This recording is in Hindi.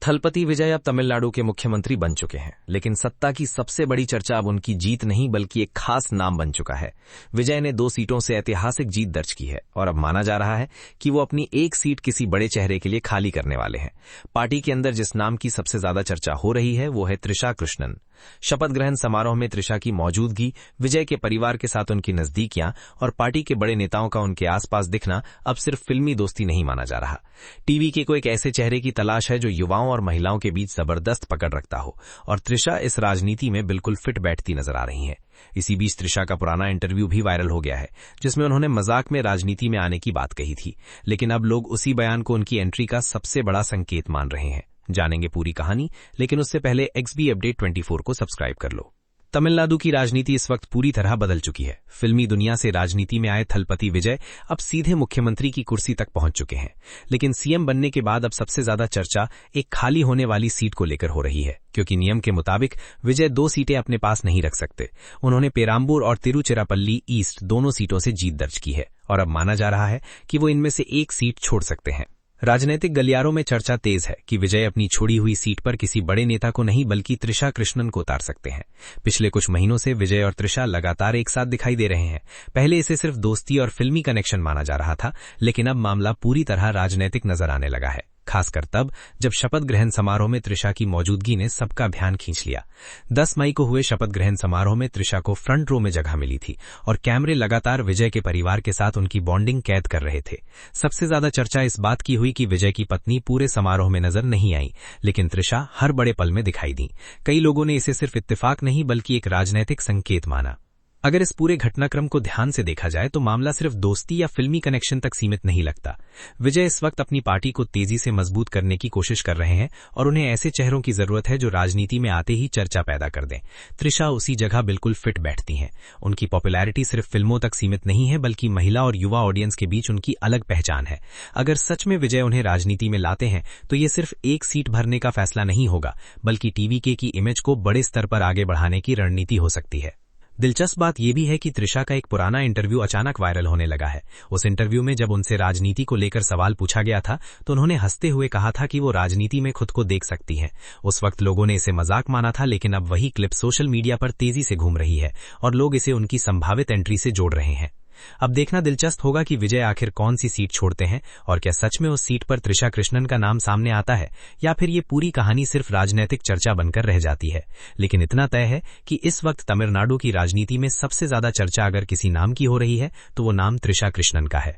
थलपति विजय अब तमिलनाडु के मुख्यमंत्री बन चुके हैं, लेकिन सत्ता की सबसे बड़ी चर्चा अब उनकी जीत नहीं बल्कि एक खास नाम बन चुका है। विजय ने 2 सीटों से ऐतिहासिक जीत दर्ज की है और अब माना जा रहा है कि वो अपनी एक सीट किसी बड़े चेहरे के लिए खाली करने वाले हैं। पार्टी के अंदर जिस नाम की सबसे ज्यादा चर्चा हो रही है वो है त्रिशा कृष्णन। शपथ ग्रहण समारोह में त्रिशा की मौजूदगी, विजय के परिवार के साथ उनकी नजदीकियां और पार्टी के बड़े नेताओं का उनके आसपास दिखना अब सिर्फ फिल्मी दोस्ती नहीं माना जा रहा। टीवी के कोई एक ऐसे चेहरे की तलाश है जो युवाओं और महिलाओं के बीच जबरदस्त पकड़ रखता हो, और त्रिशा इस राजनीति में बिल्कुल फिट बैठती नजर आ रही हैं। इसी बीच त्रिशा का पुराना इंटरव्यू भी वायरल हो गया है, जिसमें उन्होंने मजाक में राजनीति में आने की बात कही थी, लेकिन अब लोग उसी बयान को उनकी एंट्री का सबसे बड़ा संकेत मान रहे हैं। जानेंगे पूरी कहानी, लेकिन उससे पहले XB अपडेट 24 को सब्सक्राइब कर लो। तमिलनाडु की राजनीति इस वक्त पूरी तरह बदल चुकी है। फिल्मी दुनिया से राजनीति में आए थलपति विजय अब सीधे मुख्यमंत्री की कुर्सी तक पहुंच चुके हैं, लेकिन सीएम बनने के बाद अब सबसे ज्यादा चर्चा एक खाली होने वाली सीट को लेकर हो रही है, क्योंकि नियम के मुताबिक विजय 2 सीटें अपने पास नहीं रख सकते। उन्होंने पेराम्बूर और तिरुचिरापल्ली ईस्ट दोनों सीटों से जीत दर्ज की है और अब माना जा रहा है कि वो इनमें से एक सीट छोड़ सकते हैं। राजनीतिक गलियारों में चर्चा तेज है कि विजय अपनी छोड़ी हुई सीट पर किसी बड़े नेता को नहीं बल्कि त्रिशा कृष्णन को उतार सकते हैं। पिछले कुछ महीनों से विजय और त्रिशा लगातार एक साथ दिखाई दे रहे हैं। पहले इसे सिर्फ दोस्ती और फिल्मी कनेक्शन माना जा रहा था, लेकिन अब मामला पूरी तरह राजनीतिक नजर आने लगा है, खासकर तब जब शपथ ग्रहण समारोह में त्रिशा की मौजूदगी ने सबका ध्यान खींच लिया। 10 मई को हुए शपथ ग्रहण समारोह में त्रिशा को फ्रंट रो में जगह मिली थी और कैमरे लगातार विजय के परिवार के साथ उनकी बॉन्डिंग कैद कर रहे थे। सबसे ज्यादा चर्चा इस बात की हुई कि विजय की पत्नी पूरे समारोह में नजर नहीं आई, लेकिन त्रिशा हर बड़े पल में दिखाई दी। कई लोगों ने इसे सिर्फ इत्तेफाक नहीं बल्कि एक राजनीतिक संकेत माना। अगर इस पूरे घटनाक्रम को ध्यान से देखा जाए तो मामला सिर्फ दोस्ती या फिल्मी कनेक्शन तक सीमित नहीं लगता। विजय इस वक्त अपनी पार्टी को तेजी से मजबूत करने की कोशिश कर रहे हैं और उन्हें ऐसे चेहरों की जरूरत है जो राजनीति में आते ही चर्चा पैदा कर दें। त्रिशा उसी जगह बिल्कुल फिट बैठती हैं। उनकी पॉपुलैरिटी सिर्फ फिल्मों तक सीमित नहीं है बल्कि महिला और युवा ऑडियंस के बीच उनकी अलग पहचान है। अगर सच में विजय उन्हें राजनीति में लाते हैं तो ये सिर्फ एक सीट भरने का फैसला नहीं होगा, बल्कि टीवीके की इमेज को बड़े स्तर पर आगे बढ़ाने की रणनीति हो सकती है। दिलचस्प बात यह भी है कि त्रिशा का एक पुराना इंटरव्यू अचानक वायरल होने लगा है। उस इंटरव्यू में जब उनसे राजनीति को लेकर सवाल पूछा गया था तो उन्होंने हंसते हुए कहा था कि वो राजनीति में खुद को देख सकती हैं। उस वक्त लोगों ने इसे मजाक माना था, लेकिन अब वही क्लिप सोशल मीडिया पर तेजी से घूम रही है और लोग इसे उनकी संभावित एंट्री से जोड़ रहे हैं। अब देखना दिलचस्प होगा कि विजय आखिर कौन सी सीट छोड़ते हैं और क्या सच में उस सीट पर त्रिशा कृष्णन का नाम सामने आता है या फिर ये पूरी कहानी सिर्फ राजनीतिक चर्चा बनकर रह जाती है। लेकिन इतना तय है कि इस वक्त तमिलनाडु की राजनीति में सबसे ज्यादा चर्चा अगर किसी नाम की हो रही है तो वो नाम त्रिशा कृष्णन का है।